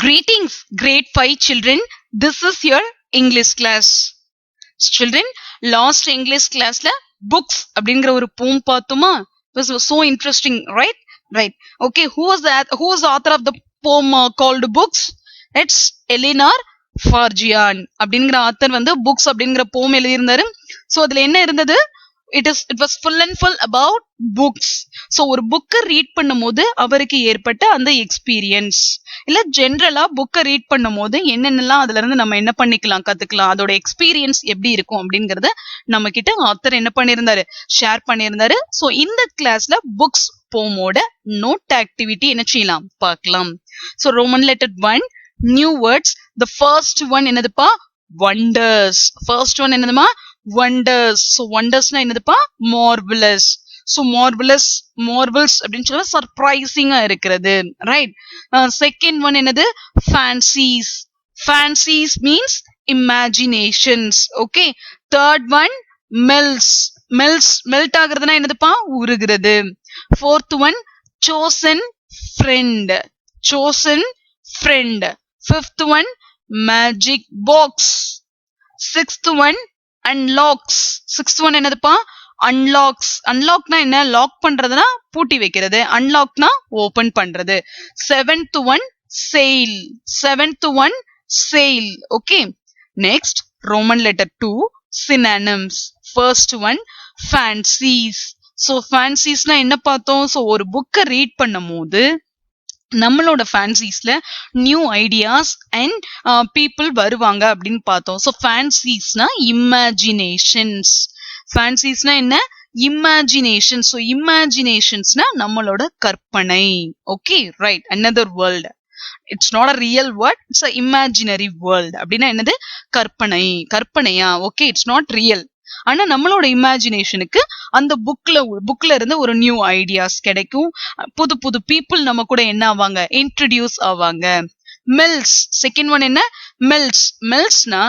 Greetings, grade 5 children. This is your English class. Children, last English class la books அப்படிங்கற ஒரு poem பார்த்தோமா? It was so interesting, right? Right. Okay, who was the author of the poem called Books? It's Eleanor Farjeon. அப்படிங்கற author வந்து books அப்படிங்கற poem எழுதியிருந்தாரு. So அதுல என்ன இருந்தது? It was full and full about books. So ஒரு புக்கை read பண்ணும் போது அவருக்கு ஏற்பட்ட அந்த எக்ஸ்பீரியன்ஸ் இல்ல ஜென்ரலா புக்கை ரீட் பண்ணும் போது என்னென்னலாம் அதுல இருந்து நம்ம என்ன பண்ணிக்கலாம் கத்துக்கலாம் அதோட எக்ஸ்பீரியன்ஸ் எப்படி இருக்கும் அப்படிங்கறத நம்ம கிட்ட ஆத்தர் என்ன பண்ணிருந்தாரு ஷேர் பண்ணிருந்தாரு. சோ இந்த கிளாஸ்ல புக்ஸ் போமோட நோட் ஆக்டிவிட்டி என்ன செய்யலாம் பார்க்கலாம். So Roman letter 1 new words. The first one என்னதுப்பா wonders. ஃபர்ஸ்ட் ஒன் என்னதுமா wonders. So wondersனா என்னதுப்பா marvelous. So marvels அப்படின்னு சொல்ல சர்ப்ரைசிங்கா இருக்கிறது, ரைட்? செகண்ட் ஒன் என்னது fancies. Fancies means imaginations. Okay. Third one melt ஆகுறதுனா என்னதுப்பா உருகிறது. Fourth one chosen friend. Fifth one magic box. Sixth one unlocks. Sixth one என்னதுப்பா அன்லாக்னா என்ன? லாக் பண்றதுனா பூட்டி வைக்கிறது, அன்லாக்னா ஓபன் பண்றது. Seventh one sail. Okay. Next Roman letter 2 synonyms. First one fancies. So fancies-னா என்ன பார்த்தோம்? சோ ஒரு புக்கை ரீட் பண்ணும் போது நம்மளோட ஃபேன்சிஸ்ல நியூ ஐடியாஸ் அண்ட் பீப்புள் வருவாங்க அப்படின்னு பார்த்தோம். So ஃபேன்சிஸ்னா imaginations. ஃபேன்சிஸ்னா என்ன? இமேஜினேஷன். ஸோ இமேஜினேஷன்ஸ்னா நம்மளோட கற்பனை. Okay, right. Another world. It's not a real word, it's a imaginary world. அப்படின்னா என்னது? கற்பனையா? Okay, it's not real. ஆனா நம்மளோட இமேஜினேஷனுக்கு அந்த புக்ல இருந்து ஒரு நியூ ஐடியாஸ் கிடைக்கும். புது பீப்புள் நம்ம கூட என்ன ஆவாங்க? இன்ட்ரோடியூஸ் ஆவாங்க. மெல்ஸ். செகண்ட் ஒன் என்ன? மெல்ஸ்னா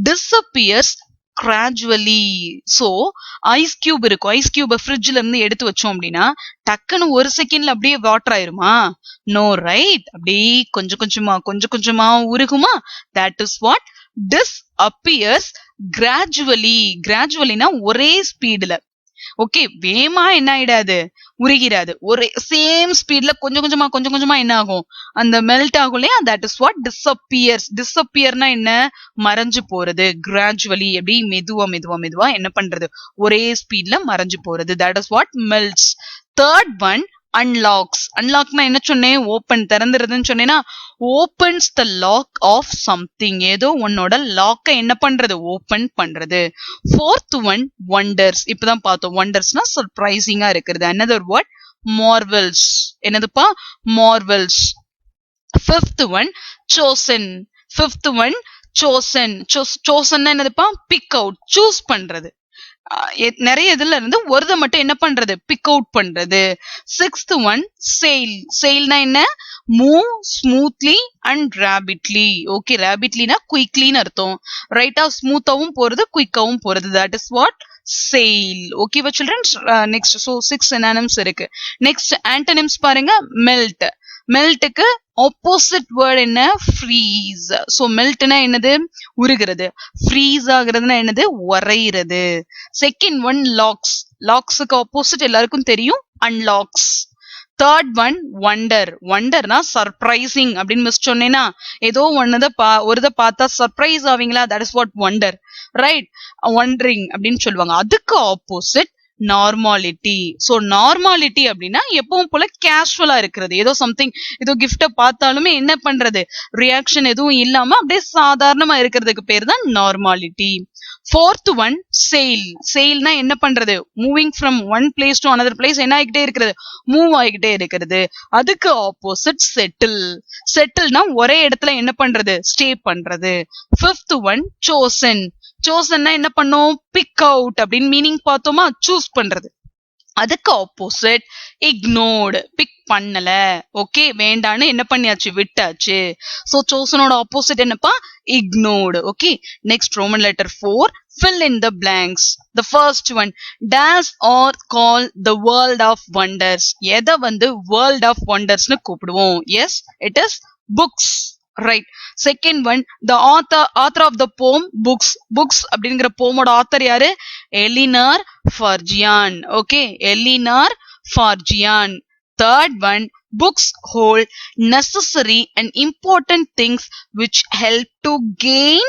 disappears gradually. So ice cube இருக்கும். ஐஸ் கியூப ஃப்ரிட்ஜ்ல இருந்து எடுத்து வச்சோம் அப்படின்னா டக்குன்னு ஒரு செகண்ட்ல அப்படியே வாட்டர் ஆயிருமா? No, right? அப்படியே கொஞ்சம் கொஞ்சமா உருகுமா? That is what disappears gradually. ஒரே ஸ்பீடுல. ஓகே, வேமா என்ன ஆயிடாது? உருகிறாது. ஒரே சேம் ஸ்பீட்ல கொஞ்சம் கொஞ்சமா என்ன ஆகும்? அந்த மெல்ட் ஆகும் இல்லையா? தட் இஸ் வாட் disappearனா என்ன? மறைஞ்சு போறது. கிராஜுவலி அப்படி மெதுவா என்ன பண்றது? ஒரே ஸ்பீட்ல மறைஞ்சு போறது. That is what melts. Third one அன்லாக்னா என்ன சொன்னேன்? ஓபன், திறந்துறதுன்னு சொன்னேன்னா opens the lock of something. ஏதோ உன்னோட லாக்க என்ன பண்றது? ஓபன் பண்றது. Fourth one wonders. இப்பதான் பார்த்தோம். வண்டர்ஸ்னா சர்ப்ரைசிங்கா இருக்கிறது. another word marvels. என்னதுப்பா? மார்வல்ஸ். ஃபிஃப்த் ஒன் chosen என்னதுப்பா? பிக் அவுட், சூஸ் பண்றது. நிறைய இதுல இருந்து ஒருத மட்டும் என்ன பண்றது? பிக் அவுட் பண்றது. சிக்ஸ்த் ஒன் செயில்னா என்ன? Move smoothly and rapidly. Okay, ரேபிட்லினா குயிக்லின்னு அர்த்தம். ரைட்டா? ஸ்மூத்தாவும் போறது, குயிக்காவும் போறது. That is what sail. ஓகேவா சில்ட்ரன்ஸ்? நெக்ஸ்ட் சோ 6 synonyms இருக்கு. நெக்ஸ்ட் ஆன்டனிம்ஸ் பாருங்க. மெல்ட்டுக்கு ஆப்போசிட் வேர்ட் என்ன? ஃப்ரீஸ். சோ மெல்ட்னா என்னது? உருகிறது. ஃப்ரீஸ் ஆகுறதுனா என்னது? உறையிறது. செகண்ட் ஒன் லாக்ஸுக்கு ஆப்போசிட் எல்லாருக்கும் தெரியும், அன்லாக்ஸ். தேர்ட் ஒன் வண்டர்னா சர்ப்ரைசிங் அப்படின்னு மிஸ் சொன்னேன்னா ஏதோ ஒருத பார்த்தா சர்ப்ரைஸ் ஆவீங்களா? That is what wonder, right? Wondering அப்படின்னு சொல்லுவாங்க. அதுக்கு ஆப்போசிட் நார்மாலிட்டி. சோ நார்மாலிட்டி அப்படின்னா எப்பவும் போல கேஷுவலா இருக்கிறது. ஏதோ சம்திங், ஏதோ கிஃப்ட பார்த்தாலுமே என்ன பண்றது? ரியாக்ஷன் எதுவும் இல்லாம அப்படியே சாதாரணமா இருக்கிறதுக்கு பேர் தான் நார்மாலிட்டி. ஃபோர்த் ஒன் செயில்னா என்ன பண்றது? Moving from one place to another place என்ன ஆகிக்கிட்டே இருக்கிறது? மூவ் ஆகிக்கிட்டே இருக்கிறது. அதுக்கு ஆப்போசிட் செட்டில்னா ஒரே இடத்துல என்ன பண்றது? ஸ்டே பண்றது. ஃபிஃப்த் ஒன் சோசன்னா என்ன பண்ணும்? பிக் அவுட் அப்படின்னு மீனிங் பார்த்தோமா? சூஸ் பண்றது. அதுக்கு ஆப்போசிட் இக்னோர்டு, பிக் பண்ணல. ஓகே, வேண்டான்னு என்ன பண்ணியாச்சு? விட்டாச்சு. சோ சோசனோட ஆப்போசிட் என்னப்பா? Ignored. Okay. Next Roman letter 4 fill in the blanks. The first one, dash or call the world of wonders. எதை வந்து world of wonders னு கூப்பிடுவோம்? Yes, it is books. right. Second one, the author of the poem books அப்படிங்கிற போமோட author யாரு? Eleanor Farjeon. okay, Eleanor Farjeon. Third one, books hold necessary and important things which help to gain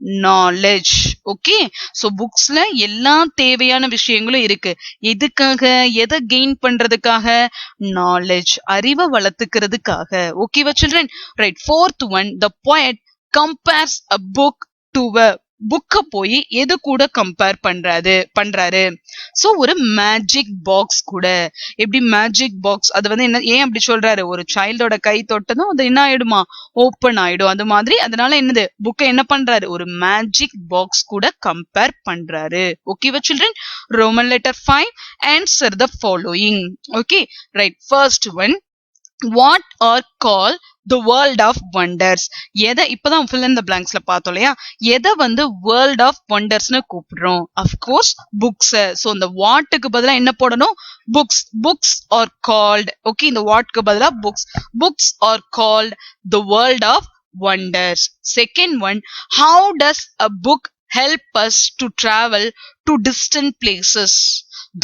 knowledge. okay, so booksல எல்லா தேவையான விஷயங்களும் இருக்கு. எதுக்காக? எதை gain பண்றதுக்காக? knowledge, அறிவை வளர்த்துக்கிறதுக்காக. ஓகேவா children? right. Fourth one, the poet compares a book to a புக்க போய் எது கூட கம்பேர் பண்றாரு. சோ ஒரு மேஜிக் பாக்ஸ் கூட. எப்படி மேஜிக் பாக்ஸ், அது வந்து என்ன, ஏன் அப்படி சொல்றாரு? ஒரு சைல்டோட கை தொட்டதும் அது என்ன ஆயிடுமா? ஓபன் ஆயிடும். அது மாதிரி அதனால என்னது, புக்கை என்ன பண்றாரு? ஒரு மேஜிக் பாக்ஸ் கூட கம்பேர் பண்றாரு. ஓகேவா children? Roman letter 5, answer the following. Okay, right. First one, what are called the world of wonders? எதை இப்பதான் fill in the blanksல பார்த்தோம் இல்லையா? எதை வந்து world of wondersனு கூப்பிடுறோம்? of course books. so இந்த வாட்க்கு பதிலா என்ன போடணும்? books are called. okay, இந்த வாட்க்கு பதிலா books are called the world of wonders. Second one, how does a book help us to travel to distant places?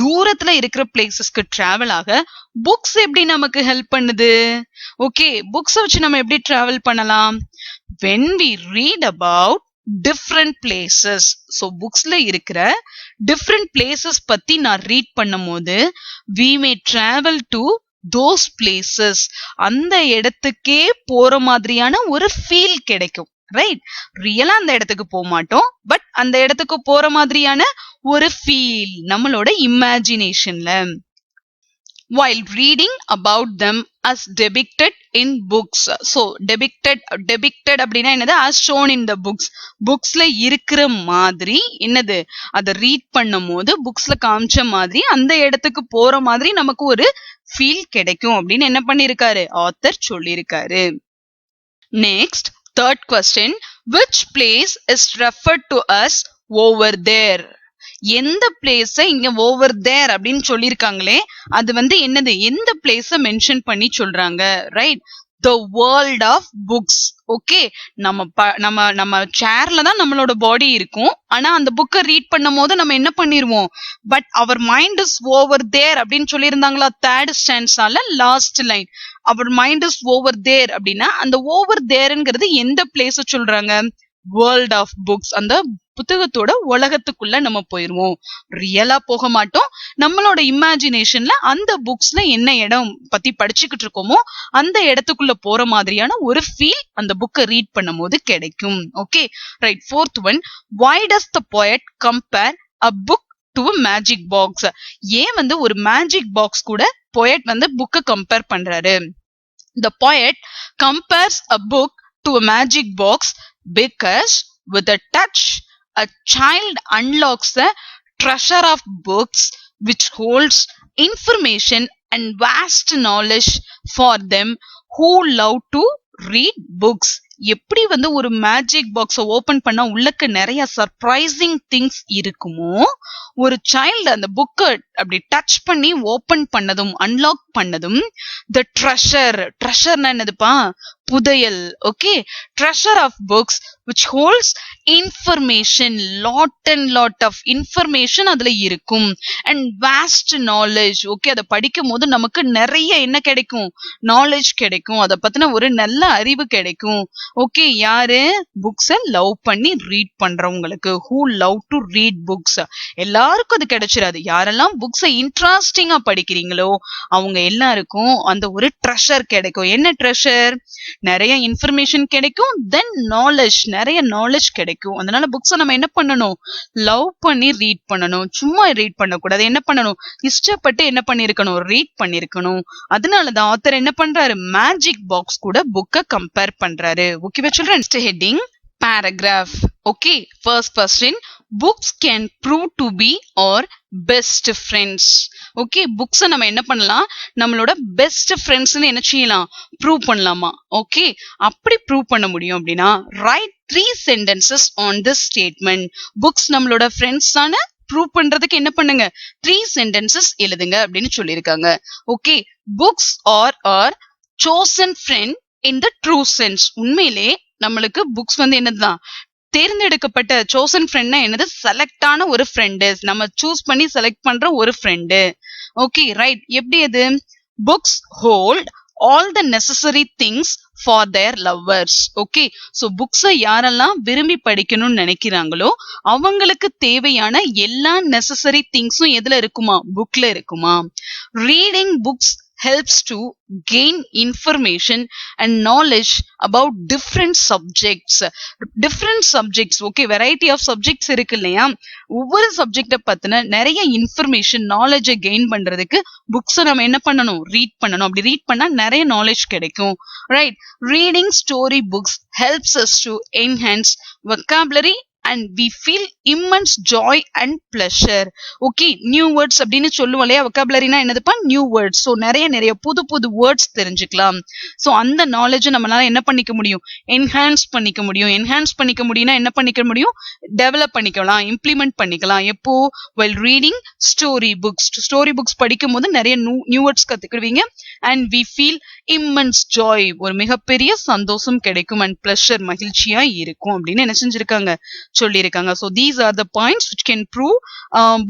தூரத்துல இருக்கிற பிளேசஸ்க்கு டிராவல் ஆக புக்ஸ் எப்படி நமக்கு ஹெல்ப் பண்ணுது? ஓகே, புக்ஸ் வச்சு நம்ம எப்படி டிராவல் பண்ணலாம்? when we read about different places. so புக்ஸ்ல இருக்கிற different places பத்தி நான் ரீட் பண்ணும்போது we may travel to those places. அந்த இடத்துக்கே போற மாதிரியான ஒரு ஃபீல் கிடைக்கும். ரைட். ரியலா அந்த இடத்துக்கு போக மாட்டோம், பட் அந்த இடத்துக்கு போற மாதிரியான ஒரு ஃபீல் நம்மளோட இமேஜினேஷன்ல. while reading about them as depicted in books. so depicted அப்படின்னா என்னது? as shown in the books. புக்ஸ்ல இருக்கிற மாதிரி என்னது, அதை ரீட் பண்ணும் போது புக்ஸ்ல காமிச்ச மாதிரி அந்த இடத்துக்கு போற மாதிரி நமக்கு ஒரு ஃபீல் கிடைக்கும் அப்படின்னு என்ன பண்ணிருக்காரு? ஆத்தர் சொல்லியிருக்காரு. Next, third question, which place is referred to as over there? எந்த பிளேஸ இங்க ஓவர் தேர் அப்படின்னு சொல்லிருக்காங்களே அது வந்து என்னது? எந்த பிளேஸ மென்ஷன் பண்ணி சொல்றாங்க? Right. the world of books. Okay, நம்ம சேர்ல தான் நம்மளோட பாடி இருக்கும். ஆனா அந்த புக்கை ரீட் பண்ணும் போது நம்ம என்ன பண்ணிருவோம்? But their mind is over there அப்படின்னு சொல்லியிருந்தாங்களா? தேர்ட் ஸ்டான்ஸால last line, their mind is over there அப்படின்னா அந்த ஓவர் தேர்ங்கிறது எந்த பிளேஸ சொல்றாங்க? World of books. அந்த புத்தகத்தோட உலகத்துக்குள்ள நம்ம போயிருவோம். ரியலா போக மாட்டோம். நம்மளோட இமேஜினேஷன்ல அந்த புக்ஸ்ல என்ன இடம் பத்தி படிச்சுக்கிட்டு இருக்கோமோ அந்த இடத்துக்குள்ள போற மாதிரியான ஒரு ஃபீல் அந்த புக்கை ரீட் பண்ணும் போது கிடைக்கும். Okay, right. Fourth one, why does the poet compare a book to a magic box? ஏன் வந்து ஒரு மேஜிக் பாக்ஸ் கூட poet வந்து புக்கை கம்பேர் பண்றாரு? the poet compares a book to a magic box because with a touch a child unlocks a treasure of books which holds information and vast knowledge for them who love to read books. எப்படி வந்து ஒரு magic பாக்ஸ open பண்ணா உள்ளக்கு நிறைய surprising things இருக்குமோ, ஒரு child அந்த புக்கை அப்படி டச் பண்ணி ஓபன் பண்ணதும் அன்லாக் பண்ணதும் த ட்ரெஷர்னா என்னதுப்பா? புதையல். Okay, treasure of books which holds information, lot and lot of information அதுல இருக்கும். and vast knowledge. ஓகே, அதை படிக்கும் போது நமக்கு நிறைய என்ன கிடைக்கும்? நாலேஜ் கிடைக்கும். அதை பத்தின ஒரு நல்ல அறிவு கிடைக்கும். ஓகே, யாரு? புக்ஸ லவ் பண்ணி ரீட் பண்றவங்களுக்கு, who love to read books. எல்லாருக்கும் அது கிடைச்சிடாது. யாரெல்லாம் புக்ஸ இன்ட்ரெஸ்டிங்கா படிக்கிறீங்களோ அவங்க எல்லாருக்கும் அந்த ஒரு ட்ரெஷர் கிடைக்கும். என்ன ட்ரெஷர்? நிறைய இன்ஃபர்மேஷன் கிடைக்கும். தென் நாலேஜ், நிறைய நாலேஜ் கிடைக்கும். அதனால புக்ஸ நம்ம என்ன பண்ணணும்? லவ் பண்ணி ரீட் பண்ணணும். சும்மா ரீட் பண்ணக்கூடாது. என்ன பண்ணணும்? இஷ்டப்பட்டு என்ன பண்ணிருக்கணும்? ரீட் பண்ணிருக்கணும். அதனாலதான் ஆத்தர் என்ன பண்றாரு? மேஜிக் பாக்ஸ் கூட புக்க கம்பேர் பண்றாரு. ஓகேவா children? Heading paragraph. okay, first question, books can prove to be our best friends. okay, books நம்ம என்ன பண்ணலாம்? நம்மளோட பெஸ்ட் ஃப்ரெண்ட்ஸ்னு என்ன செய்யலாம்? ப்ரூவ் பண்ணலாமா? ஓகே, அப்படி ப்ரூவ் பண்ண முடியும் அப்படின்னா write 3 sentences on this statement. books நம்மளோட ஃப்ரெண்ட்ஸ் தானே, ப்ரூவ் பண்றதுக்கு என்ன பண்ணுங்க? 3 sentences எழுதுங்க அப்படின்னு சொல்லியிருக்காங்க. Okay, books are our chosen friend in the true sense. உண்மையிலே நம்மளுக்கு புக்ஸ் வந்து என்னதுதான் தேர்ந்தெடுக்கப்பட்ட சோசன் ஃப்ரெண்ட்னா என்னது, செலக்ட் ஆன ஒரு ஃப்ரெண்டு, நம்ம சூஸ் பண்ணி செலக்ட் பண்ற ஒரு ஃப்ரெண்டு. Okay right. எப்படி அது? Books hold all the necessary things for their lovers. Okay, so புக்ஸை யாரெல்லாம் விரும்பி படிக்கணும்னு நினைக்கிறாங்களோ அவங்களுக்கு தேவையான எல்லா நெசசரி திங்ஸும் எதுல இருக்குமா, புக்ல இருக்குமா. Reading books helps to gain information and knowledge about different subjects. Okay, variety of subjects இருக்கு இல்லையா, ஒவ்வொரு சப்ஜெக்ட பத்தின நிறைய இன்ஃபர்மேஷன் நாலேஜை கெயின் பண்றதுக்கு புக்ஸை நம்ம என்ன பண்ணணும், ரீட் பண்ணணும். அப்படி ரீட் பண்ணா நிறைய நாலேஜ் கிடைக்கும். Right. Reading story books helps us to enhance vocabulary and we feel immense joy and pleasure. Okay, new words அப்படின்னு சொல்லுவோம் இல்லையா, vocabularyனா என்னதுப்பா, நியூ வேர்ட்ஸ். ஸோ நிறைய புது புது வேர்ட்ஸ் தெரிஞ்சுக்கலாம். ஸோ அந்த நாலேஜ் நம்மளால என்ன பண்ணிக்க முடியும், என்ஹான்ஸ் பண்ணிக்க முடியும். என்ஹான்ஸ் பண்ணிக்க முடியும்னா என்ன பண்ணிக்க முடியும், டெவலப் பண்ணிக்கலாம், இம்ப்ளிமெண்ட் பண்ணிக்கலாம். எப்போ, while reading story books. Story books படிக்கும் போது நிறைய நியூ வேர்ட்ஸ் கத்துக்கிடுவீங்க. and we feel immense joy, ஒரு மிகப்பெரிய சந்தோஷம் கிடைக்கும். and pleasure, மகிழ்ச்சியா இருக்கும் அப்படின்னு என்ன செஞ்சிருக்காங்க, சொல்லியிருக்காங்க. so these are the points which can prove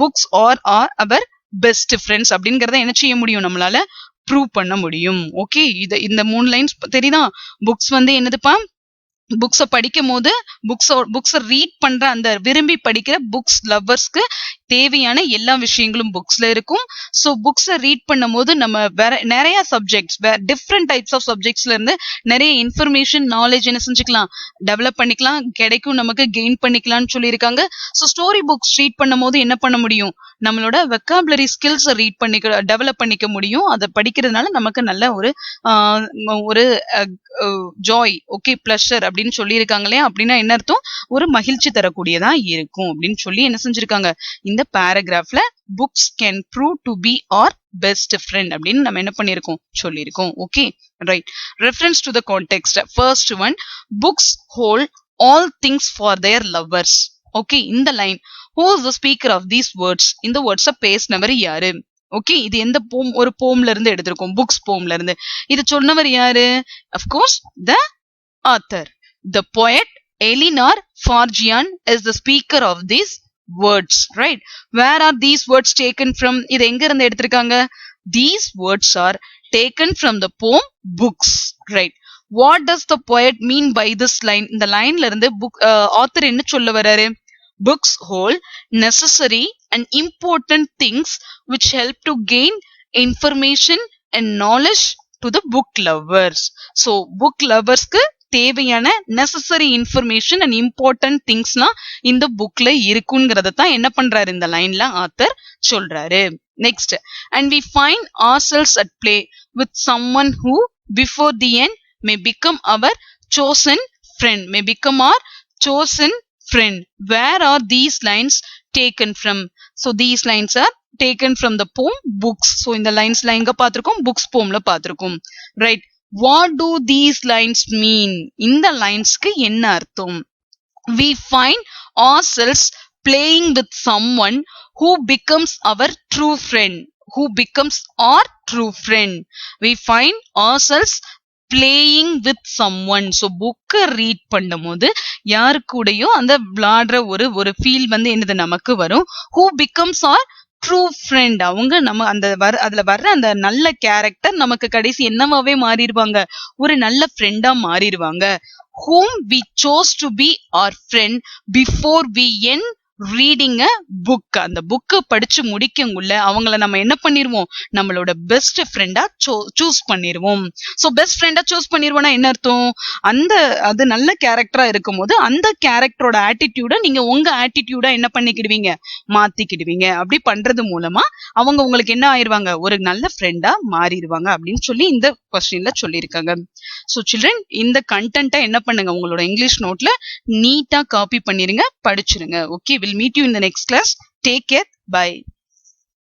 books are our best friends அப்படிங்கறத என்ன செய்ய முடியும், நம்மளால ப்ரூவ் பண்ண முடியும். ஓகே, இந்த 3 லைன்ஸ் தெரியுதா? புக்ஸ் வந்து என்னதுப்பா, புக்ஸ படிக்கும் போது புக்ஸ ரீட் பண்ற அந்த விரும்பி படிக்கிற புக்ஸ் லவ்வர்ஸ்க்கு தேவையான எல்லா விஷயங்களும் புக்ஸ்ல இருக்கும். சோ புக்ஸ ரீட் பண்ணும் போது நம்ம வேற நிறைய சப்ஜெக்ட்ஸ், டிஃப்ரெண்ட் டைப்ஸ் ஆஃப் சப்ஜெக்ட்ஸ்ல இருந்து நிறைய இன்ஃபர்மேஷன் நாலேஜ் என்ன செஞ்சுக்கலாம், டெவலப் பண்ணிக்கலாம், கிடைக்கும், நமக்கு கெயின் பண்ணிக்கலாம்னு சொல்லியிருக்காங்க. ஸோ ஸ்டோரி புக்ஸ் ரீட் பண்ணும் போது என்ன பண்ண முடியும், நம்மளோட வெக்காபுலரி ஸ்கில்ஸ் ரீட் பண்ணிக்க டெவலப் பண்ணிக்க முடியும். அதை படிக்கிறதுனால நமக்கு நல்ல ஒரு ஜாய், ஓகே, பிளஷர் அப்படின்னு சொல்லியிருக்காங்க இல்லையா. அப்படின்னா என்ன அர்த்தம், ஒரு மகிழ்ச்சி தரக்கூடியதா இருக்கும் அப்படின்னு சொல்லி என்ன செஞ்சிருக்காங்க, இந்த பேராகிராஃப்ல books can prove to be our best friend அப்படின்னு நம்ம என்ன பண்ணிருக்கோம், சொல்லியிருக்கோம். Okay right. Reference to the context. First one, books hold all things for their lovers. Okay, இந்த line, who is the speaker of these words? இந்த வேர்ட்ஸ பேசினவர் யாரு? ஓகே, இது எந்த போம், ஒரு போம்ல இருந்து எடுத்திருக்கோம், புக்ஸ் போம்ல இருந்து. இது சொன்னவர் யாரு? of course the author, the poet Elinor Farjeon is the speaker of these words. Right. Where are these words taken from? இது எங்க இருந்து எடுத்திருக்காங்க? These words are taken from the poem Books. Right. What does the poet mean by this line? இந்த லைன்ல இருந்து author என்ன சொல்ல வராரு? Books hold necessary and important things which help to gain information and knowledge to the book lovers. So book lovers க்கு தேவையான necessary information and important திங்ஸ்லாம் இந்த புக்ல இருக்குங்கிறத தான் என்ன பண்றாரு, இந்த லைன்ல ஆத்தர் சொல்றாரு. Next, and we find ourselves at play with someone who before the end may become our chosen friend. May become our chosen friend. Where are these lines taken from? So these lines are taken from the poem Books. So இந்த லைன்ஸ்ல எங்க பார்த்திருக்கோம், books போம்ல பார்த்திருக்கோம். Right. What do these lines mean? இந்த லைன்ஸ்க்கு என்ன அர்த்தம்? We find ourselves playing with someone who becomes our true friend. Who becomes our true friend. We find ourselves playing with someone. So book read பண்ணும்போது யாரு கூடயோ அந்த விளையாடுற ஒரு feel வந்து என்னது நமக்கு வரும். Who becomes our true friend. அவங்க நம்ம அதுல வர்ற அந்த நல்ல கேரக்டர் நமக்கு கடைசி என்னவாவே மாறிடுவாங்க, ஒரு நல்ல ஃப்ரெண்டா மாறிடுவாங்க. whom we chose to be our friend before we end reading a book. அந்த புக்கை படிச்சு முடிக்கங்குள்ள அவங்கள நம்ம என்ன பண்ணிருவோம், நம்மளோட பெஸ்ட் ஃப்ரெண்டா சூஸ் பண்ணிருவோம். சோ பெஸ்ட் ஃப்ரெண்டா சூஸ் பண்ணிருவோம்னா என்ன அர்த்தம், அது நல்ல கேரக்டரா இருக்கும் போது அந்த கேரக்டரோட ஆட்டிடியூட நீங்க உங்க ஆட்டிடியூடா என்ன பண்ணிக்கிடுவீங்க, மாத்திக்கிடுவீங்க. அப்படி பண்றது மூலமா அவங்க உங்களுக்கு என்ன ஆயிருவாங்க, ஒரு நல்ல ஃப்ரெண்டா மாறிடுவாங்க அப்படின்னு சொல்லி இந்த கொஸ்டின்ல சொல்லியிருக்காங்க. சோ சில்ட்ரன், இந்த கண்டென்ட்டை என்ன பண்ணுங்க, உங்களோட இங்கிலீஷ் நோட்ல நீட்டா காப்பி பண்ணிருங்க, படிச்சிருங்க. Okay, we'll meet you in the next class. Take care. Bye.